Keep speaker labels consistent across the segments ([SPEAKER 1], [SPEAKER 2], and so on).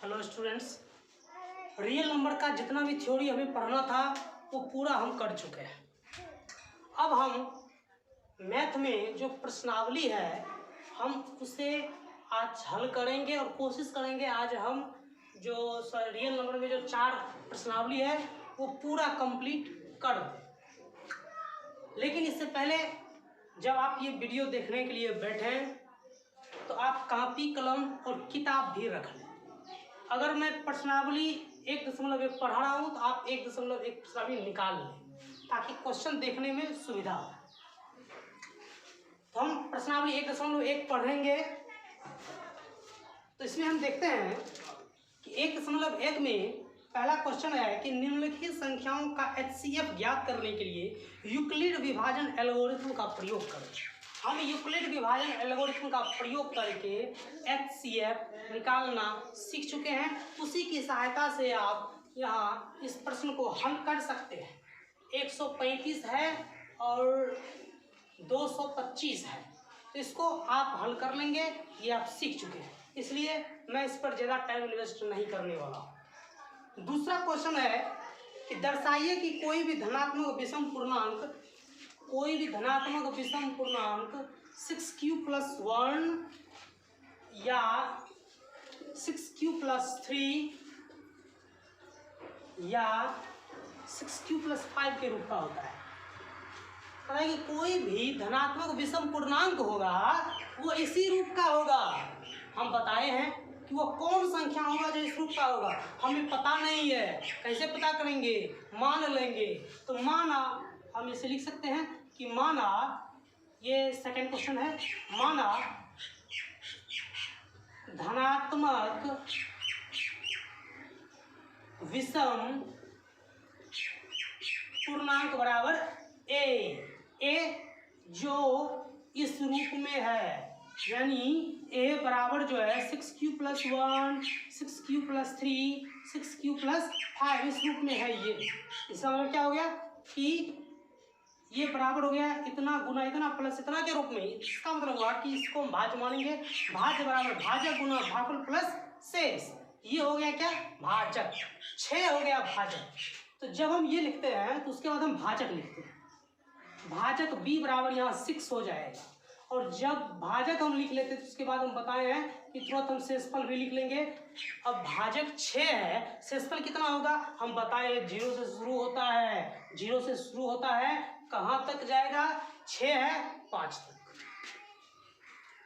[SPEAKER 1] Hello students, real number का जितना भी थ्योरी हमें पढ़ना था वो पूरा हम कर चुके हैं। अब हम मैथ में जो प्रश्नावली है हम उसे आज हल करेंगे और कोशिश करेंगे आज हम जो रियल नंबर में जो 4 प्रश्नावली है वो पूरा कंप्लीट कर दें। लेकिन इससे पहले जब आप ये वीडियो देखने के लिए बैठें तो आप कापी कलम और किताब भी रख लें। अगर मैं प्रश्नावली 1.1 पढ़ा रहा हूँ तो आप 1.1 प्रश्नावली निकाल लें ताकि क्वेश्चन देखने में सुविधा हो। तो हम प्रश्नावली 1.1 पढ़ेंगे। तो इसमें हम देखते हैं कि 1.1 में पहला क्वेश्चन है कि निम्नलिखित संख्याओं का HCF ज्ञात करने के लिए यूक्लिड विभाजन एल्गोरिथम का प्रयोग करें। हम यूक्लिड विभाजन एल्गोरिथम का प्रयोग करके HCF निकालना सीख चुके हैं। उसी की सहायता से आप यहाँ इस प्रश्न को हल कर सकते हैं। 135 है और 225 है, तो इसको आप हल कर लेंगे। ये आप सीख चुके हैं, इसलिए मैं इस पर ज़्यादा टाइम इन्वेस्ट नहीं करने वाला हूँ। दूसरा क्वेश्चन है कि दर्शाइए कि कोई भी धनात्मक विषम पूर्णांक 6q+1 या 6q+3 या 6q+5 के रूप का होता है। कि कोई भी धनात्मक विषम पूर्णांक होगा वो इसी रूप का होगा। हम बताए हैं कि वो कौन संख्या होगा जो इस रूप का होगा, हमें पता नहीं है। कैसे पता करेंगे? मान लेंगे। तो माना हम इसे लिख सकते हैं कि माना, ये सेकंड क्वेश्चन है, माना धनात्मक विषम पूर्णांक बराबर ए जो इस रूप में है, यानी a बराबर जो है 6q+1, 6q+3, 6q+5 इस रूप में है। ये इसका मतलब क्या हो गया कि ये बराबर हो गया इतना गुना इतना प्लस इतना के रूप में। इसका मतलब हुआ कि इसको हम भाज्य मानेंगे। भाज्य बराबर भाजक गुना भागफल प्लस शेष। ये हो गया क्या? भाजक। 6 हो गया भाजक। तो जब हम ये लिखते हैं तो उसके बाद हम भाजक लिखते हैं। भाजक b बराबर यहाँ 6 हो जाएगा। और जब भाजक हम लिख लेते हैं तो उसके बाद हम बताए हैं कि तुरंत हम शेषफल भी लिख लेंगे। अब भाजक 6 है, शेषफल कितना होगा? हम बताए 0 से शुरू होता है। 0 से शुरू होता है, कहाँ तक जाएगा? 6 है 5 तक।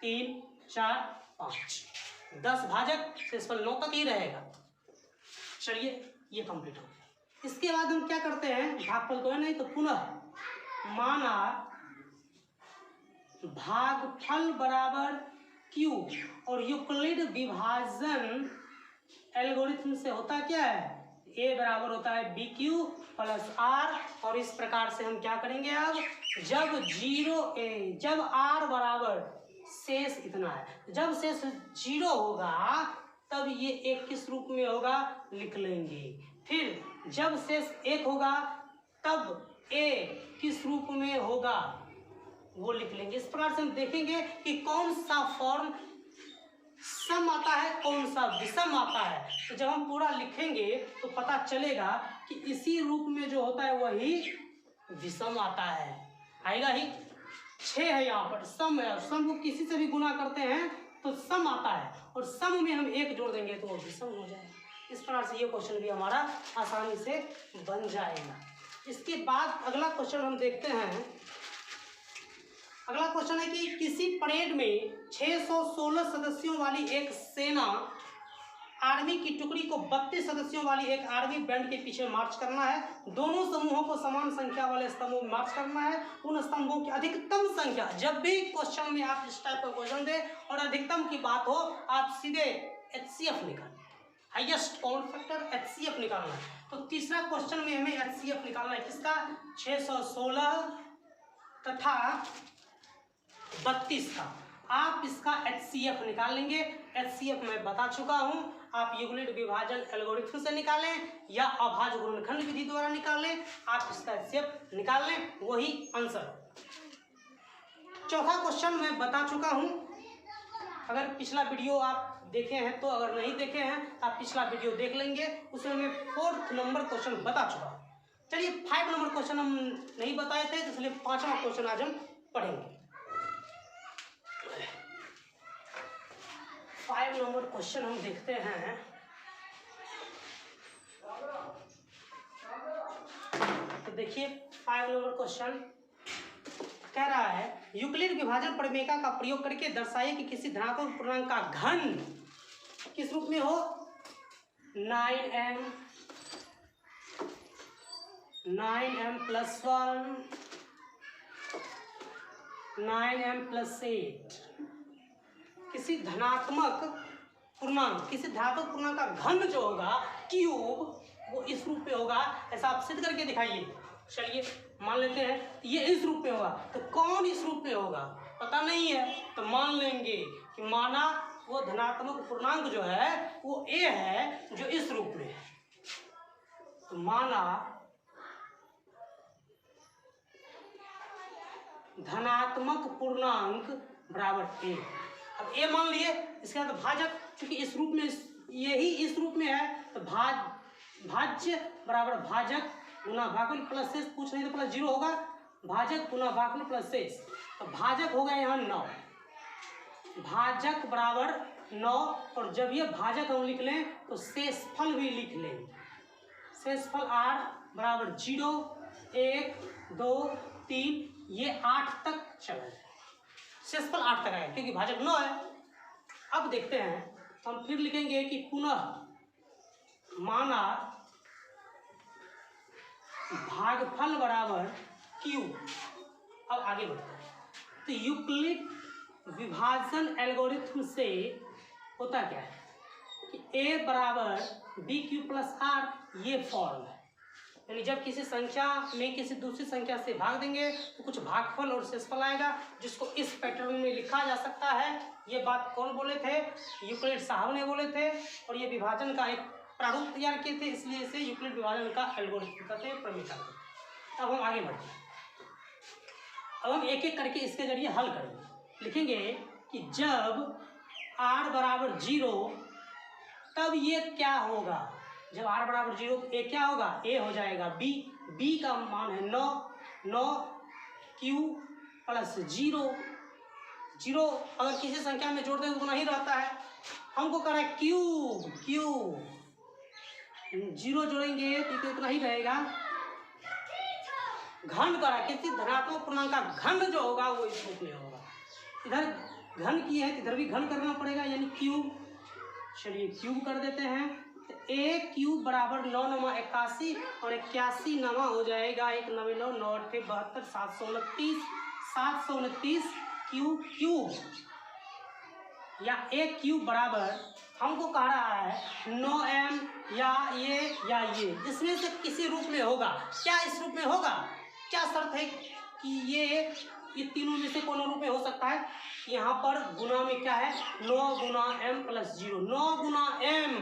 [SPEAKER 1] 3 4 5 10 भाजक, शेषफल 9 तक ही रहेगा। चलिए ये कंप्लीट हो गया। इसके बाद हम क्या करते हैं? भागफल तो है नहीं, तो पुनः माना भागफल बराबर q और यूक्लिड विभाजन एल्गोरिथम से होता क्या है? a बराबर होता है bq+r। और इस प्रकार से हम क्या करेंगे? अब जब r बराबर शेष इतना है, जब शेष 0 होगा तब ये एक किस रूप में होगा लिख लेंगे। फिर जब शेष 1 होगा तब a किस रूप में होगा वो लिख लेंगे। इस प्रकार से हम देखेंगे कि कौन सा फॉर्म सम आता है, कौन सा विषम आता है। तो जब हम पूरा लिखेंगे तो पता चलेगा कि इसी रूप में जो होता है वही विषम आता है, आएगा ही। 6 है यहाँ पर, सम है, सम को किसी से भी गुना करते हैं तो सम आता है, और सम में हम 1 जोड़ देंगे तो वो विषम हो जाएगा। इस प्रकार से ये क्वेश्चन भी हमारा आसानी से बन जाएगा। इसके बाद अगला क्वेश्चन हम देखते हैं। अगला क्वेश्चन है कि किसी परेड में 616 सदस्यों वाली एक सेना आर्मी की टुकड़ी को 32 सदस्यों वाली एक आर्मी बैंड के पीछे मार्च करना है। दोनों समूहों को समान संख्या वाले स्तंभों में मार्च करना है। उन स्तंभों की अधिकतम संख्या, जब भी क्वेश्चन में आप इस टाइप का क्वेश्चन दे और अधिकतम की बात हो, आप सीधे HCF निकालें, हाईएस्ट कॉमन फैक्टर HCF निकालना है। तो तीसरा क्वेश्चन में हमें HCF निकालना है किसका? 616 तथा 32 का। आप इसका HCF निकाल लेंगे। HCF मैं बता चुका हूं, आप यूक्लिड विभाजन एल्गोरिथम से निकालें या अभाज्य गुणनखंड विधि द्वारा निकालें, आप इसका HCF निकाल लें, वही आंसर। चौथा क्वेश्चन मैं बता चुका हूं। अगर पिछला वीडियो आप देखे हैं तो, अगर नहीं देखे हैं आप पिछला वीडियो देख लेंगे, उसमें मैं 4th नंबर क्वेश्चन बता चुका। चलिए 5 नंबर क्वेश्चन हम नहीं बताए थे, इसलिए 5वां क्वेश्चन आज हम पढ़ेंगे। 5 नंबर क्वेश्चन हम देखते हैं। तो देखिए 5 नंबर क्वेश्चन कह रहा है, यूक्लिड विभाजन प्रमेय का प्रयोग करके दर्शाइए कि किसी धनात्मक पूर्णांक का घन किस रूप में हो। 9m + 1 9m + 8 किसी धनात्मक पूर्णांक का घन जो होगा क्यूब, वो इस रूप में होगा। ऐसा आप सिद्ध करके दिखाइए। चलिए मान लेते हैं ये इस रूप में होगा, तो कौन इस रूप में होगा पता नहीं है, तो मान लेंगे कि माना वो धनात्मक पूर्णांक जो है वो a है जो इस रूप में है। तो माना धनात्मक पूर्णांक बराबर a। अब a मान लिए, इसके बाद भाजक चूंकि इस रूप में, यही इस रूप में है, तो भाज्य बराबर भाजक गुना भागफल प्लस शेष, पूछ नहीं तो प्लस 0 होगा, भाजक गुना भागफल प्लस शेष। तो भाजक होगा यहाँ 9, भाजक बराबर 9, और जब ये भाजक हम लिख लें तो शेषफल भी लिख लें। शेषफल r बराबर 0 1 2 3, ये 8 तक चला जाए, शेषफल 8 तक आएगा क्योंकि भाजक 9 है। अब देखते हैं, हम फिर लिखेंगे कि पुनः माना भागफल बराबर q। अब आगे बढ़ते हैं, तो यूक्लिड विभाजन एल्गोरिथम से होता क्या है कि a बराबर bq + r, ये फॉर्म है। यानी जब किसी संख्या में किसी दूसरी संख्या से भाग देंगे तो कुछ भागफल और शेषफल आएगा, जिसको इस पैटर्न में लिखा जा सकता है। ये बात कौन बोले थे? यूक्लिड साहब ने बोले थे, और ये विभाजन का एक प्रारूप तैयार किए थे, इसलिए इसे यूक्लिड विभाजन का एल्गोरिथम कहते हैं, प्रमेय कहते हैं। अब हम आगे बढ़ते हैं, अब हम एक एक करके इसके जरिए हल करेंगे। लिखेंगे कि जब r बराबर 0 तब ये क्या होगा। जब r बराबर 0 तो a क्या होगा? a हो जाएगा b का मान है 9 q + 0 अगर किसी संख्या में जोड़ दें तो नहीं रहता है। हमको कह रहा है क्यूब 0 जोड़ेंगे तो इतना ही रहेगा। घन करा किसी धनात्मक पूर्णांक का घन जो होगा वो इस रूप में होगा। इधर घन की है, इधर भी घन करना पड़ेगा, यानी क्यूब। चलिए क्यूब कर देते हैं, तो a क्यूब बराबर 9 × 9 = 81 और 81 नमा हो जाएगा 1 9 9 9 8 72 729 क्यूब या a क्यूब बराबर हमको कह रहा है 9m या ये इसमें से किसी रूप में होगा। क्या इस रूप में होगा? क्या शर्त है कि ये तीनों में से कौन रूप में हो सकता है? यहाँ पर गुना में क्या है? 9 × m + 0 9 × m।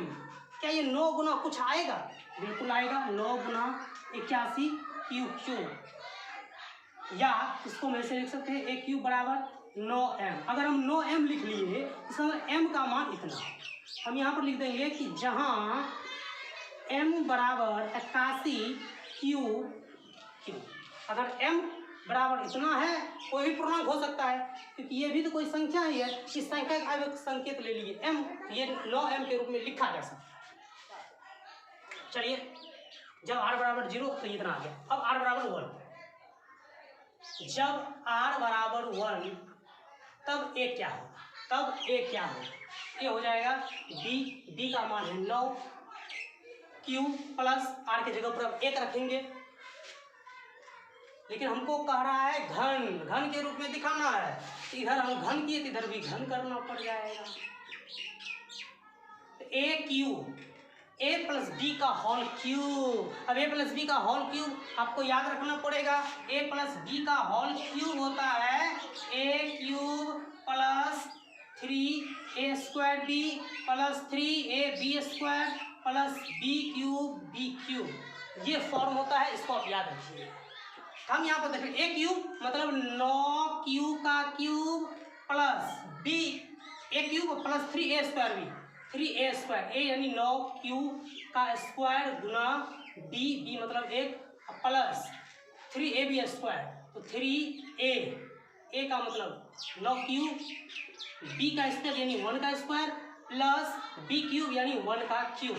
[SPEAKER 1] क्या ये 9 गुना कुछ आएगा? बिल्कुल आएगा। 9 × 81 क्यूब या इसको मैं से लिख सकते हैं a क्यूब बराबर 9m। अगर हम 9m लिख लिए तो m का मान इतना, हम यहाँ पर लिख देंगे कि जहाँ m बराबर 81 क्यूब। अगर m बराबर इतना है, कोई भी पूर्णांक हो सकता है क्योंकि ये भी तो कोई संख्या ही है। इस संख्या का एक संकेत ले लिए m, ये 9m के रूप में लिखा जा सकता है। चलिए जब r बराबर 0 तो इतना आ गया। अब r बराबर 1, जब r बराबर 1 तब a क्या होगा? ये हो जाएगा b का मान है 9 क्यूब प्लस r की जगह पर अब 1 रखेंगे, लेकिन हमको कह रहा है घन के रूप में दिखाना है। इधर हम घन किए तो इधर भी घन करना पड़ जाएगा। a क्यूब a + b का होल क्यूब। अब a + b का होल क्यूब आपको याद रखना पड़ेगा। a + b का होल क्यूब होता है a cube + 3a² b + 3ab² + b cube. ये फॉर्म होता है, इसको आप याद रखिए। हम यहाँ पर देखें a क्यूब मतलब 9 q का क्यूब प्लस b ए क्यूब प्लस 3a² भी 3a², ए यानी 9 क्यू का स्क्वायर गुना बी, बी मतलब 1 प्लस 3ab², तो 3a का मतलब 9 क्यूब, बी का स्क्वायर यानी 1 का स्क्वायर प्लस बी क्यूब यानी 1 का क्यूब।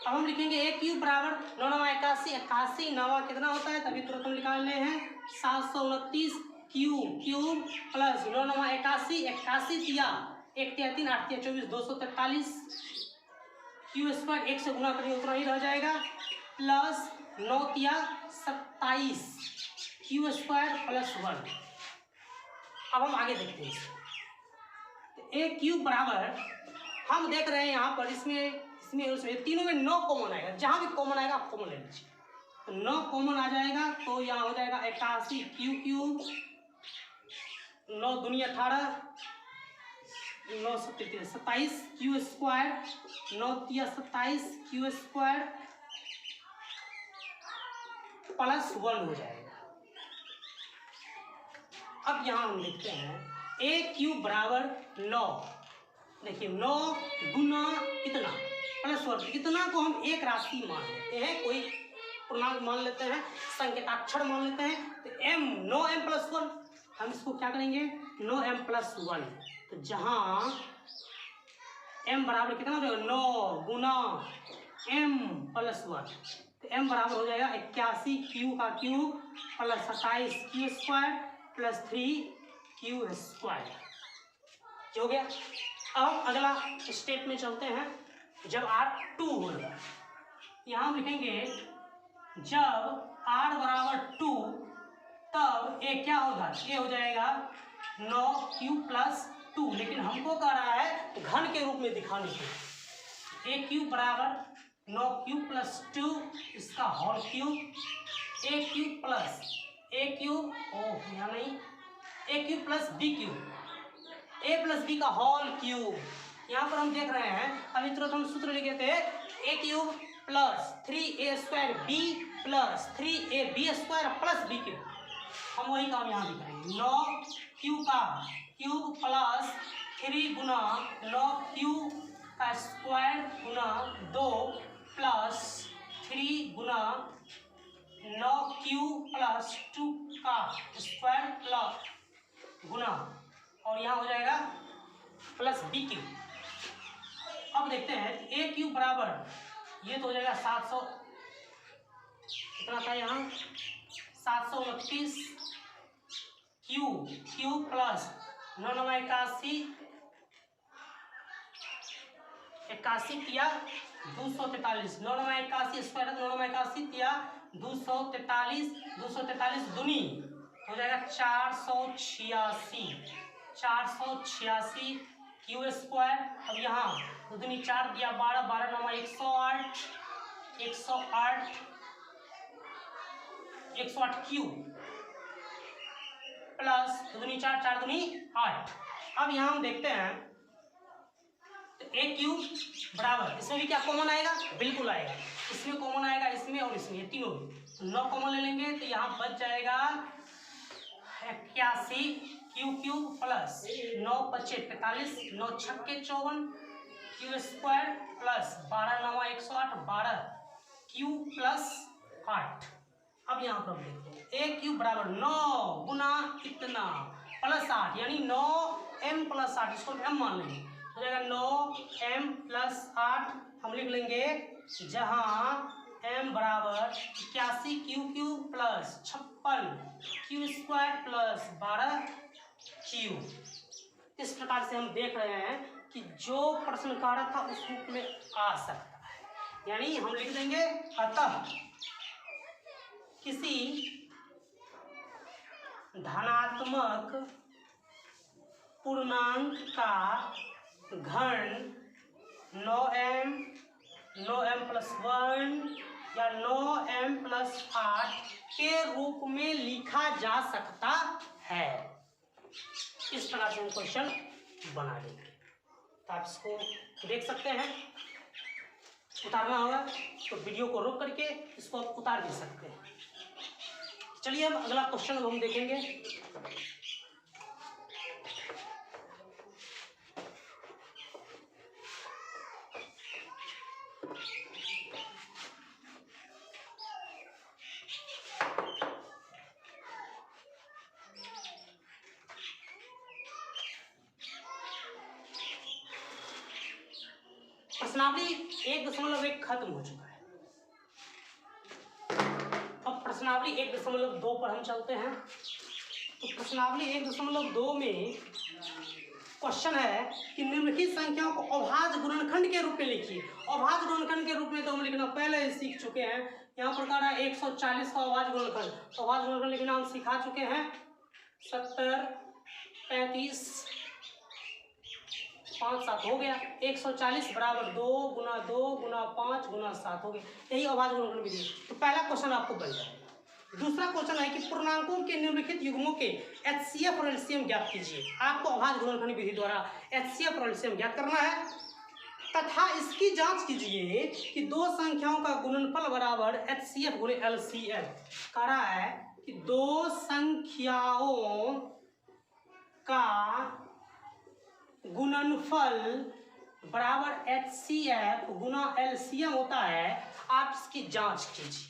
[SPEAKER 1] अब हम लिखेंगे ए क्यूब बराबर 9 9 81, 81 9 कितना होता है, तभी तुरंत हम निकालने हैं 729 क्यूब प्लस 9 9 81, 81 तिया 1 तिया 3 8 तिया 24 243 क्यू स्क्वायर, 1 से गुना करेंगे उतना ही रह जाएगा, प्लस 9 तिया 27 क्यू स्क्वायर प्लस 1। अब हम आगे देखते हैं, ए क्यूब बराबर हम देख रहे हैं यहाँ पर इसमें तीनों में 9 कॉमन आएगा, जहाँ भी कॉमन आएगा आप कॉमन ले लीजिए, तो 9 कॉमन आ जाएगा, तो यहाँ हो जाएगा 81 क्यूब 9 दूनी 18 9 27 क्यू स्क्वायर 9 तिया 27 क्यू स्क्वायर प्लस 1 हो जाएगा। अब यहाँ हम देखते हैं ए क्यूब बराबर 9, देखिए 9 गुना इतना प्लस 1, इतना को हम एक राशि मान लेते हैं, कोई पूर्णांक मान लेते हैं, संकेताक्षर मान लेते हैं, तो m 9m प्लस 1, हम इसको क्या करेंगे 9m प्लस 1, तो जहाँ m बराबर कितना हो जाएगा 9 गुना m प्लस 1, तो m बराबर हो जाएगा 81 क्यू का cube plus 27 Q square plus 3 Q square हो गया। अब अगला स्टेप में चलते हैं, जब r 2 होगा, यहाँ हम लिखेंगे जब r बराबर 2 तब ए क्या होगा, ए हो जाएगा 9 क्यू प्लस 2, लेकिन हमको कह रहा है घन के रूप में दिखाने के, ए क्यूब बराबर 9 क्यू प्लस 2 इसका होल क्यूब, ए क्यूब प्लस ए क्यूब यहाँ नहीं, ए क्यूब प्लस बी क्यूब, ए प्लस बी का होल क्यूब। यहाँ पर हम देख रहे हैं अभी तुरंत हम सूत्र लिखे थे a cube plus 3a² b plus 3ab² plus b cube, हम वही काम यहाँ भी करेंगे, 9 क्यू का क्यूब प्लस 3 गुना 9 क्यू का स्क्वायर गुना 2 प्लस 3 गुना 9 क्यू प्लस 2 का स्क्वायर प्लस गुना, और यहाँ हो जाएगा प्लस बी क्यूब। अब देखते हैं ए क्यूब बराबर ये तो हो जाएगा 700, कितना था यहाँ 729 क्यू प्लस 9 9 81 81 तिया 243 9 9 81 स्क्वायर 9 9 81 तिया 243 दूनी हो जाएगा 486 क्यू स्क्वायर। अब यहाँ दूनी 4 दिया 12 12 9 108 क्यू प्लस दूनी 4 4 दूनी 8। अब यहाँ हम देखते हैं तो ए क्यूब बराबर इसमें भी क्या कॉमन आएगा, बिल्कुल आएगा, इसमें कॉमन आएगा, इसमें और इसमें तीनों 9 कॉमन ले लेंगे, तो यहाँ बच जाएगा 81 cube plus 9 × 5 = 45 9 × 6 = 54 Q square plus 12 9 108 12 Q plus 8। अब यहाँ पर हम देखते हैं ए क्यूब बराबर 9 गुना इतना प्लस 8 यानी 9m प्लस 8, इसको m मान लेंगे, हो जाएगा 9m प्लस 8, हम लिख लेंगे जहाँ m बराबर 81 Q plus 56 Q square plus 12 Q. इस प्रकार से हम देख रहे हैं कि जो प्रश्न कारक था उस रूप में आ सकता है, यानी हम लिख देंगे अतः किसी धनात्मक पूर्णांक का घन 9m प्लस 1 या 9m प्लस 8 के रूप में लिखा जा सकता है। इस प्रकार से हम क्वेश्चन बना लेंगे, तो आप इसको देख सकते हैं, उतारना होगा तो वीडियो को रोक करके इसको आप उतार भी सकते हैं। चलिए अब अगला क्वेश्चन हम देखेंगे। प्रश्नावली 1.1 खत्म हो चुका है। अब प्रश्नावली 1.2 पर हम चलते हैं। तो प्रश्नावली 1.2 में क्वेश्चन है कि निम्नलिखित संख्याओं को अभाज्य गुणनखंड के रूप में लिखिए। अभाज्य गुणनखंड के रूप में तो हम लिखना पहले ही सीख चुके हैं। यहाँ पर कह रहा है 140 का अभाज्य गुणनखंड, तो अभाज्य गुणनखंड लिखना हम सिखा चुके हैं। 70, 35, 5, 7 हो गया। 140 बराबर 2 गुना 2 गुना 5 गुना 7 हो गया। यही अभाज्य गुणनखंड विधि। तो पहला क्वेश्चन आपको बन जाएगा। दूसरा क्वेश्चन है कि पूर्णांकों के निम्नलिखित युग्मों के एचसीएफ और एलसीएम ज्ञात कीजिए। आपको अभाज्य गुणनखंड विधि द्वारा एचसीएफ और एलसीएम ज्ञात करना है तथा इसकी जांच कीजिए कि दो संख्याओं का गुणनफल बराबर एचसीएफ गुणे एलसीएम। कह रहा है कि दो संख्याओं का गुणनफल बराबर एचसीएफ गुना एलसीएम होता है। आप इसकी जांच कीजिए।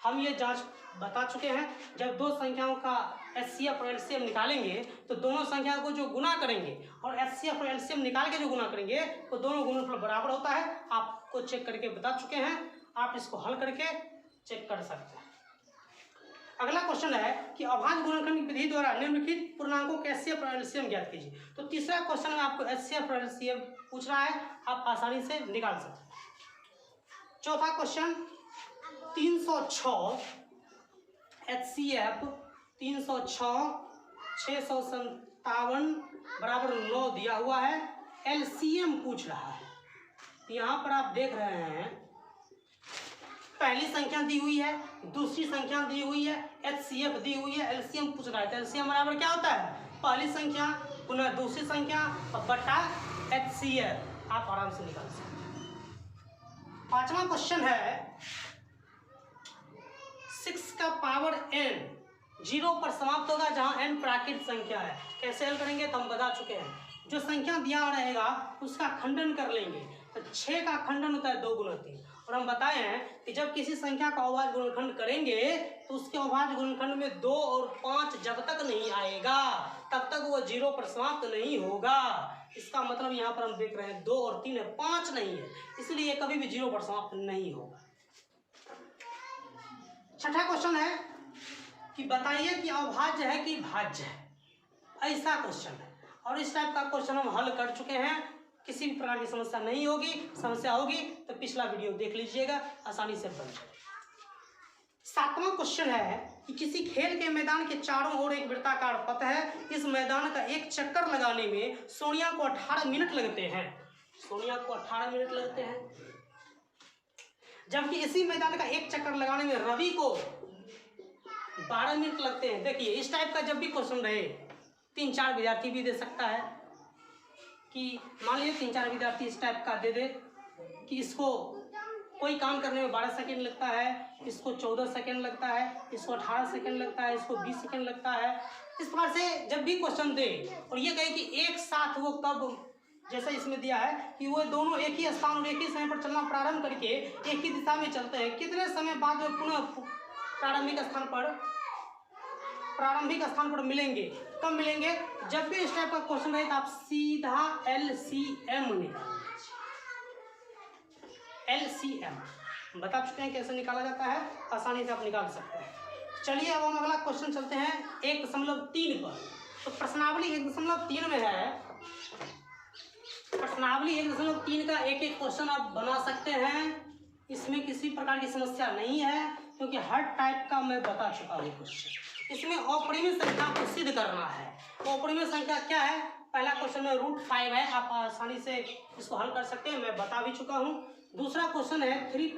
[SPEAKER 1] हम ये जांच बता चुके हैं। जब दो संख्याओं का एचसीएफ और एलसीएम निकालेंगे तो दोनों संख्याओं को जो गुना करेंगे और एचसीएफ और एलसीएम निकाल के जो गुना करेंगे तो दोनों गुणनफल बराबर होता है। आपको चेक करके बता चुके हैं। आप इसको हल करके चेक कर सकते हैं। अगला क्वेश्चन है कि अभाज्य गुणनखंड विधि द्वारा निम्नलिखित पूर्णांकों के एचसीएफ और एलसीएम ज्ञात कीजिए। तो तीसरा क्वेश्चन में आपको एचसीएफ और एलसीएम पूछ रहा है, आप आसानी से निकाल सकते हैं। चौथा क्वेश्चन 306 एचसीएफ 306 657 बराबर 9 दिया हुआ है। एलसीएम पूछ रहा है। यहाँ पर आप देख रहे हैं पहली संख्या दी हुई है, दूसरी संख्या दी हुई है, एचसीएफ दी हुई है, एलसीएम पूछ रहा है। तो एलसीएम बराबर क्या होता है? पहली संख्या पुनः दूसरी संख्या और बटा एचसीएफ। आप आराम से निकाल सकते हैं। पांचवा क्वेश्चन है 6 का पावर n 0 पर समाप्त होगा जहां n प्राकृत संख्या है। कैसे हल करेंगे तो हम बता चुके हैं। जो संख्या दिया रहेगा उसका खंडन कर लेंगे। तो 6 का खंडन होता है 2 गुना 3। और हम बताए हैं कि जब किसी संख्या का अभाज्य गुणनखंड करेंगे तो उसके अभाज्य गुणनखंड में 2 और 5 जब तक नहीं आएगा तब तक वो 0 पर समाप्त नहीं होगा। इसका मतलब यहाँ पर हम देख रहे हैं 2 और 3 है, 5 नहीं है, इसलिए कभी भी 0 पर समाप्त नहीं होगा। छठा क्वेश्चन है कि बताइए कि अभाज्य है कि भाज्य है। ऐसा क्वेश्चन है और इस टाइप का क्वेश्चन हम हल कर चुके हैं। किसी भी प्रकार की समस्या नहीं होगी। समस्या होगी तो पिछला वीडियो देख लीजिएगा, आसानी से बन जाएगा। सातवां क्वेश्चन है कि किसी खेल के मैदान के चारों ओर एक वृत्ताकार पथ है। इस मैदान का एक चक्कर लगाने में सोनिया को 18 मिनट लगते हैं। सोनिया को 18 मिनट लगते हैं, जबकि इसी मैदान का एक चक्कर लगाने में रवि को 12 मिनट लगते हैं। देखिए इस टाइप का जब भी क्वेश्चन रहे 3-4 विद्यार्थी भी दे सकता है कि मान लीजिए 3-4 विद्यार्थी इस टाइप का दे दे कि इसको कोई काम करने में 12 सेकेंड लगता है, इसको 14 सेकेंड लगता है, इसको 18 सेकेंड लगता है, इसको 20 सेकेंड लगता है। इस प्रकार से जब भी क्वेश्चन दे और ये कहे कि एक साथ वो कब, जैसा इसमें दिया है कि वो दोनों एक ही स्थान और एक ही समय पर चलना प्रारंभ करके एक ही दिशा में चलते हैं, कितने समय बाद वो पुनः प्रारंभिक स्थान पर मिलेंगे, कब मिलेंगे? जब भी इस टाइप का क्वेश्चन रहे तो आप सीधा एलसीएम निकाल। एलसीएम बता चुके हैं कैसे निकाला जाता है, आसानी से आप निकाल सकते हैं। चलिए अब हम अगला क्वेश्चन चलते हैं 1.3 पर। तो प्रश्नावली 1.3 में है। प्रश्नावली 1.3 का एक एक क्वेश्चन आप बना सकते हैं। इसमें किसी प्रकार की समस्या नहीं है क्योंकि हर टाइप का मैं बता चुका हूँ क्वेश्चन। इसमें अपरिमेय संख्या को सिद्ध करना है। तो अपरिमेय संख्या क्या है? पहला क्वेश्चन में √5 है, आप आसानी से इसको हल कर सकते हैं, मैं बता भी चुका हूँ। दूसरा क्वेश्चन है 3 +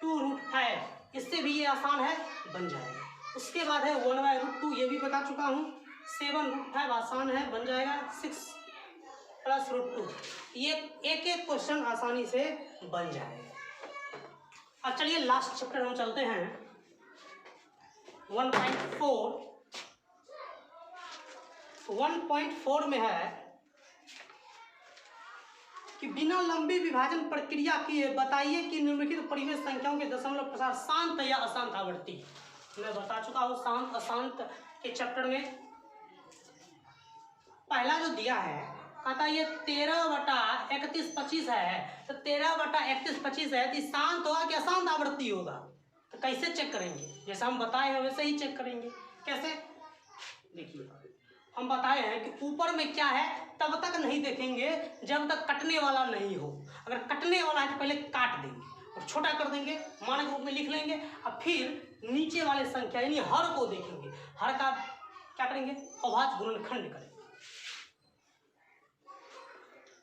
[SPEAKER 1] 2√5, इससे भी ये आसान है, बन जाएगा। उसके बाद है 1/√2, ये भी बता चुका हूँ। 7√5 आसान है, बन जाएगा। 6 + √2, ये एक एक क्वेश्चन आसानी से बन जाएगा। अब चलिए लास्ट चैप्टर हम चलते हैं 1.4। 1.4 में है कि बिना लंबी विभाजन प्रक्रिया किए बताइए कि निम्नलिखित परिमेय संख्याओं के दशमलव प्रसार शांत या अशांत आवृत्ति। मैं बता चुका हूँ शांत अशांत के चैप्टर में। पहला जो दिया है कहता ये 13/3125 है, तो 13/3125 है तो शांत होगा कि अशांत आवृत्ति होगा? तो कैसे चेक करेंगे? जैसे हम बताए हैं वैसे ही चेक करेंगे। कैसे? देखिए हम बताए हैं कि ऊपर में क्या है तब तक नहीं देखेंगे जब तक कटने वाला नहीं हो। अगर कटने वाला है तो पहले काट देंगे और छोटा कर देंगे, मानक रूप में लिख लेंगे, और फिर नीचे वाले संख्या यानी हर को देखेंगे। हर का क्या करेंगे? अभाज्य गुणनखंड करेंगे।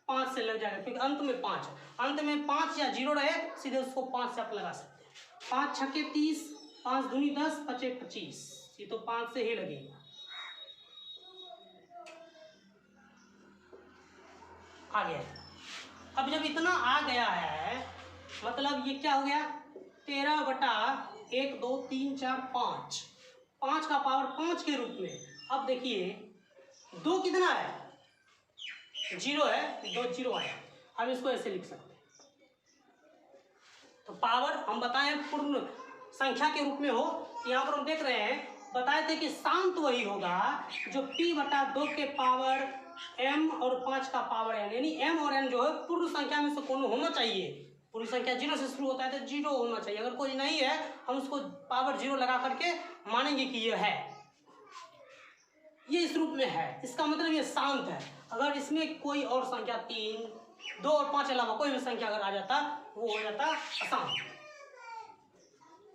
[SPEAKER 1] 5 से लग जाएगा क्योंकि अंत में 5 है। अंत में 5 या 0 रहे सीधे उसको 5 से आप लगा सकते हैं। 5 छक्के 30, 5 दूनी 10, 5 एक 25, ये तो 5 से ही लगेगा। आ गया। अब जब इतना आ गया है मतलब ये क्या हो गया? 13/1 2 3 4 5, 5 का पावर 5 के रूप में। अब देखिए 2 कितना है? 0 है, 2 0 आया। हम इसको ऐसे लिख सकते हैं। तो पावर हम बताए पूर्ण संख्या के रूप में हो। यहाँ पर हम देख रहे हैं बताए थे कि शांत वही होगा जो p/2 के पावर m और 5 का पावर n, यानी m और n जो है पूर्ण संख्या में से कौन होना चाहिए। पूर्ण संख्या 0 से शुरू होता है तो 0 होना चाहिए। अगर कोई नहीं है हम उसको पावर 0 लगा करके मानेंगे कि ये है, ये इस रूप में है, इसका मतलब ये शांत है। अगर इसमें कोई और संख्या 3, 2 और 5 अलावा कोई भी संख्या अगर आ जाता वो हो जाता अशांत।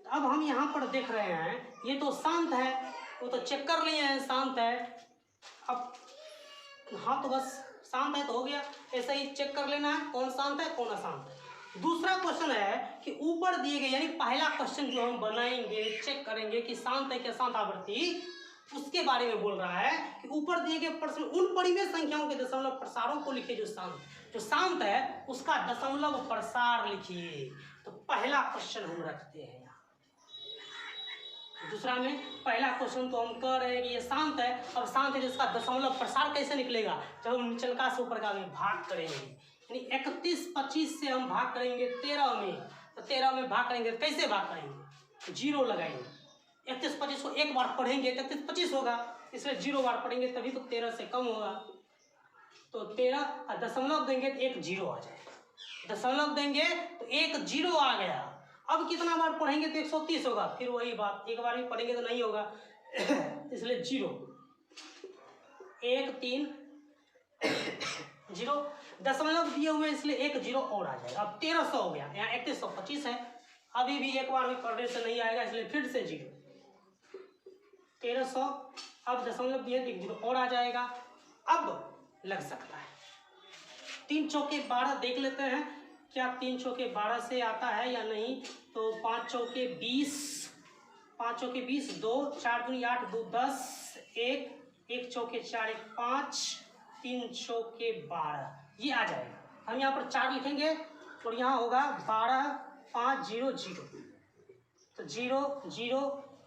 [SPEAKER 1] अब हम यहाँ पर देख रहे हैं ये तो शांत है, वो तो चेक कर लिए हैं शांत है। अब हाँ तो बस शांत है तो हो गया, ऐसा ही चेक कर लेना है कौन शांत है कौन अशांत है। दूसरा क्वेश्चन है कि ऊपर दिए गए, यानी पहला क्वेश्चन जो हम बनाएंगे चेक करेंगे कि शांत है कि अशांत आवृत्ति, उसके बारे में बोल रहा है कि ऊपर दिए गए प्रश्न उन परिमेय संख्याओं के दशमलव प्रसारों को लिखिए जो शांत है उसका दशमलव प्रसार लिखिए। तो पहला क्वेश्चन हम रखते हैं यहाँ। दूसरा में पहला क्वेश्चन तो हम कह रहे हैं कि ये शांत है। अब शांत है जिसका दशमलव प्रसार कैसे निकलेगा? जब हम निचलका से ऊपर का में भाग करेंगे, यानी 31/25 से हम भाग करेंगे 13 में, तो 13 में भाग करेंगे तो कैसे भाग करेंगे? 0 लगाएंगे। 31/25 को एक बार पढ़ेंगे तो 31/25 होगा, इसलिए 0 बार पढ़ेंगे तभी तो 13 से कम होगा। तो 13 दशमलव देंगे तो 1 0 आ जाएगा। दशमलव देंगे तो 1 0 आ गया। अब कितना बार पढ़ेंगे तो 130 होगा। फिर वही बात, एक बार भी पढ़ेंगे तो नहीं होगा इसलिए 0 1 3 0 दशमलव दिए हुए इसलिए 1 0 और आ जाएगा। अब 1300 हो गया। यहाँ 3125 है, अभी भी एक बार भी पढ़ने से नहीं आएगा इसलिए फिर से 0 1300। अब दशमलव दिए 1 0 और आ जाएगा। अब लग सकता है 3 चौके 12 देख लेते हैं क्या 3 चौके 12 से आता है या नहीं। तो 5 चौके 20, 5 चौके 20, 2 4 दूनी 8, 2 10, 1 चौके 4 1 5, 3 चौके 12, ये आ जाएगा। हम यहाँ पर 4 लिखेंगे और यहाँ होगा 12 5 0 0, तो 0 0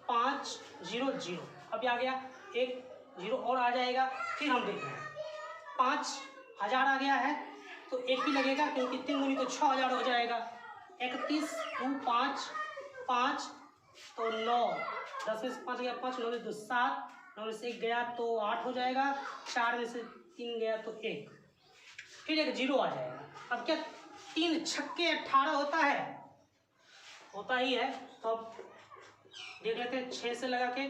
[SPEAKER 1] 5 0 0। अभी आ गया 1 0 और आ जाएगा। फिर हम देख रहे हैं 5000 आ गया है तो 1 भी लगेगा क्योंकि 3 दूनी तो 6000 हो जाएगा। 31 2 5 5 तो 9, 10 में से 5 गया 5, 9 में 2 7, 9 में से 1 गया तो 8 हो जाएगा, 4 में से 3 गया तो 1, फिर 1 0 आ जाएगा। अब क्या 3 छक्के 18 होता है? होता ही है। तो अब देख लेते हैं 6 से लगा के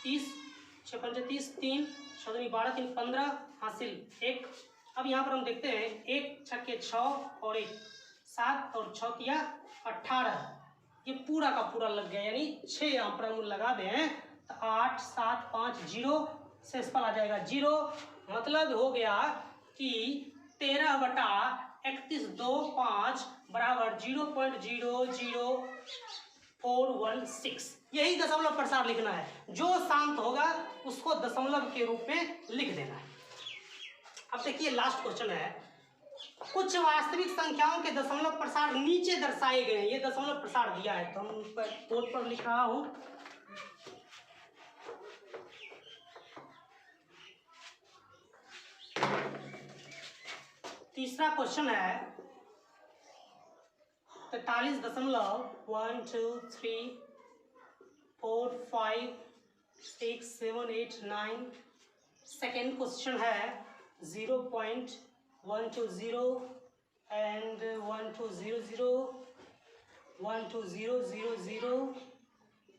[SPEAKER 1] 30, 6 पंचे 30, 3 6 दूनी 12, 3 15 हासिल 1। अब यहाँ पर हम देखते हैं 1 छक्के 6 और 1 7 और 6 किया 18, ये पूरा का पूरा लग गया, यानी 6 यहाँ पर हम लगा दें तो 8 7 5 0 शेष पर आ जाएगा 0। मतलब हो गया कि 13/3125 बराबर 0.00416। यही दशमलव प्रसार लिखना है। जो शांत होगा उसको दशमलव के रूप में लिख देना है। अब देखिए लास्ट क्वेश्चन है, कुछ वास्तविक संख्याओं के दशमलव प्रसार नीचे दर्शाए गए हैं। ये दशमलव प्रसार दिया है तो हम बोर्ड पर लिख रहा हूं। तीसरा क्वेश्चन है 43.1 2 3 4 5 6 7 8 9। सेकेंड क्वेश्चन है 0.00416। 1 to 0 and 1 to 0 0, 1 to 0 0 0,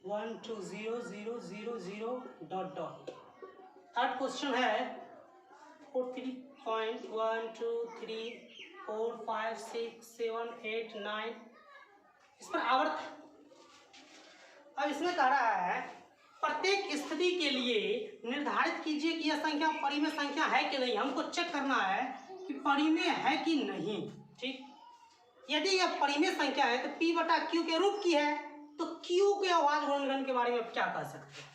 [SPEAKER 1] 1 to 0 0 0 0 dot dot. Third question है 43.1 2 3 4 5 6 7 8 9, इस पर आवर्त। अब इसमें कह रहा है प्रत्येक स्थिति के लिए निर्धारित कीजिए कि यह संख्या परिमेय संख्या है कि नहीं। हमको चेक करना है कि परिमेय है कि नहीं। ठीक, यदि यह परिमेय संख्या है तो P बटा Q के रूप की है, तो Q के अभाज्य गुणनखंड के बारे में क्या कह सकते हैं।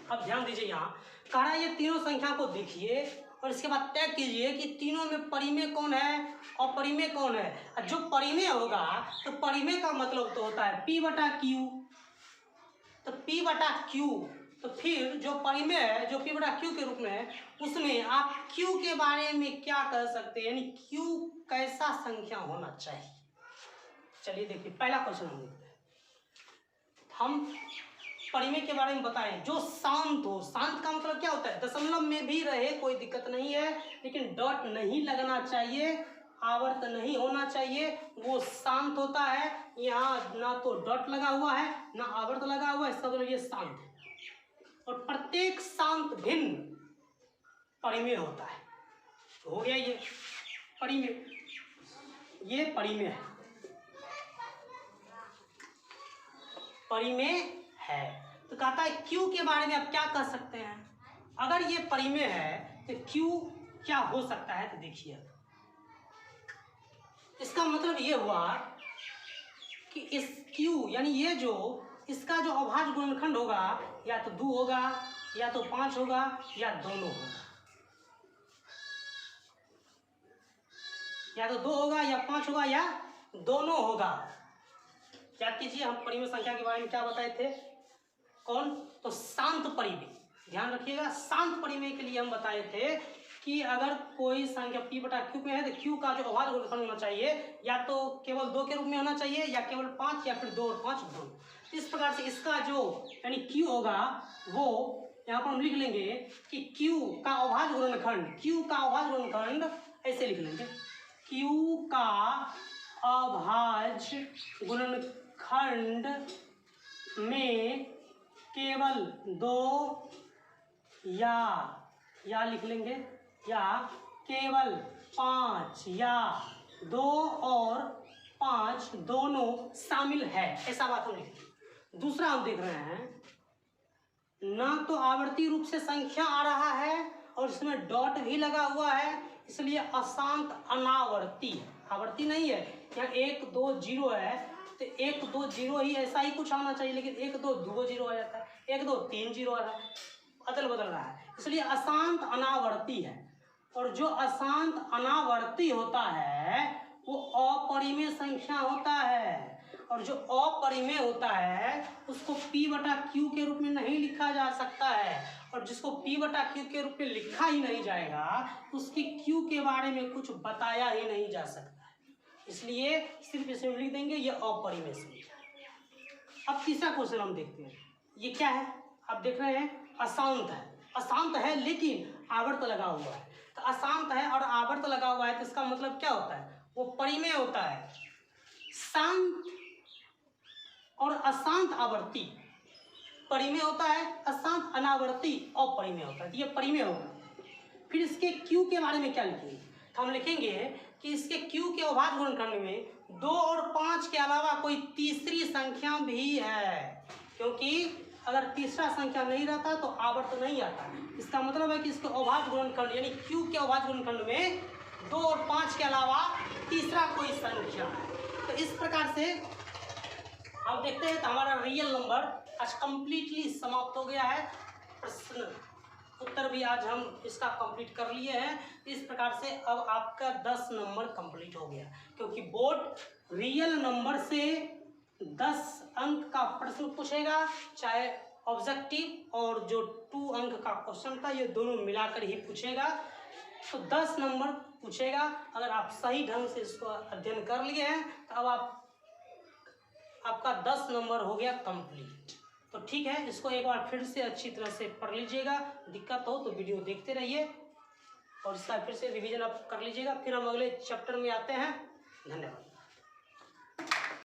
[SPEAKER 1] अब ध्यान दीजिए, यहाँ कह रहा है ये तीनों संख्या को देखिए और इसके बाद तय कीजिए कि तीनों में परिमेय कौन है और परिमेय कौन है। जो परिमेय होगा तो परिमेय का मतलब तो होता है P बटा Q, तो P बटा Q, तो फिर जो परिमेय है जो P बटा Q के रूप में है उसमें आप Q के बारे में क्या कह सकते हैं, यानी Q कैसा संख्या होना चाहिए। चलिए देखिए, पहला क्वेश्चन हम देखते हैं। हम परिमेय के बारे में बताएं जो शांत हो। शांत का मतलब क्या होता है, दशमलव में भी रहे कोई दिक्कत नहीं है, लेकिन डॉट नहीं लगना चाहिए, आवर्त नहीं होना चाहिए, वो शांत होता है। यहाँ ना तो डॉट लगा हुआ है ना आवर्त लगा हुआ है, सब ये शांत है। और प्रत्येक शांत भिन्न परिमेय होता है। हो गया ये परिमेय, ये परिमेय है, परिमेय है। तो कहता है Q के बारे में आप क्या कह सकते हैं। अगर ये परिमेय है तो Q क्या हो सकता है, तो देखिए इसका मतलब ये हुआ कि इस Q यानी ये जो इसका जो अभाज्य गुणनखंड होगा या तो 2 होगा या तो 5 होगा या दोनों होगा, या तो 2 होगा या 5 होगा या दोनों होगा। क्या कीजिए, हम परिमेय संख्या के बारे में क्या बताए थे, कौन, तो शांत परिमेय। ध्यान रखिएगा, शांत परिमेय के लिए हम बताए थे कि अगर कोई संख्या P बटा Q में है तो Q का जो अभाज्य गुणनखंड होना चाहिए या तो केवल 2 के रूप में होना चाहिए या केवल 5 या फिर 2 और 5 2। इस प्रकार से इसका जो यानी Q होगा वो यहाँ पर हम लिख लेंगे कि Q का अभाज्य गुणनखंड, Q का अभाज्य गुणनखंड ऐसे लिख लेंगे, Q का अभाज्य गुणनखंड में केवल 2 या लिख लेंगे या केवल 5 या 2 और 5 दोनों शामिल है, ऐसा बात हम लिखेंगे। दूसरा हम देख रहे हैं ना तो आवर्ती रूप से संख्या आ रहा है और इसमें डॉट भी लगा हुआ है, इसलिए अशांत अनावर्ती है, आवर्ती नहीं है। यहाँ 1 2 0 है तो 1 2 0 ही ऐसा ही कुछ आना चाहिए, लेकिन 1 2 2 0 आ जाता है, 1 2 3 0 आ रहा है, अदल बदल रहा है, इसलिए अशांत अनावर्ती है। और जो अशांत अनावर्ती होता है वो अपरिमेय संख्या होता है, और जो अपरिमेय होता है उसको P बटा Q के रूप में नहीं लिखा जा सकता है, और जिसको P बटा Q के रूप में लिखा ही नहीं जाएगा उसकी Q के बारे में कुछ बताया ही नहीं जा सकता है, इसलिए सिर्फ इसमें लिख देंगे ये अपरिमेय संख्या। अब तीसरा क्वेश्चन हम देखते हैं, ये क्या है, आप देख रहे हैं अशांत है, अशांत है लेकिन आवर्त लगा हुआ है। तो अशांत है और आवर्त लगा हुआ है तो इसका मतलब क्या होता है, वो परिमेय होता है। शांत और अशांत आवर्ती परिमेय होता है, अशांत अनावर्ती अपरिमेय होता है, तो ये परिमेय होगा। फिर इसके Q के बारे में क्या लिखेंगे, तो हम लिखेंगे कि इसके Q के अभाज्य गुणनखंड में 2 और 5 के अलावा कोई तीसरी संख्या भी है, क्योंकि अगर तीसरा संख्या नहीं रहता तो आवर्त नहीं आता। इसका मतलब है कि इसके अभाज्य गुणनखंड यानी Q के अभाज्य गुणनखंड में 2 और 5 के अलावा तीसरा कोई संख्या है। तो इस प्रकार से आप देखते हैं तो हमारा रियल नंबर आज कंप्लीटली समाप्त हो गया है। प्रश्न उत्तर भी आज हम इसका कंप्लीट कर लिए हैं। इस प्रकार से अब आपका 10 नंबर कंप्लीट हो गया, क्योंकि बोर्ड रियल नंबर से 10 अंक का प्रश्न पूछेगा, चाहे ऑब्जेक्टिव और जो 2 अंक का क्वेश्चन था ये दोनों मिलाकर ही पूछेगा। तो 10 नंबर पूछेगा। अगर आप सही ढंग से इसको अध्ययन कर लिए हैं तो अब आपका 10 नंबर हो गया कंप्लीट। तो ठीक है, इसको एक बार फिर से अच्छी तरह से पढ़ लीजिएगा। दिक्कत हो तो वीडियो देखते रहिए। और इसका फिर से रिवीजन आप कर लीजिएगा। फिर हम अगले चैप्टर में आते हैं। धन्यवाद।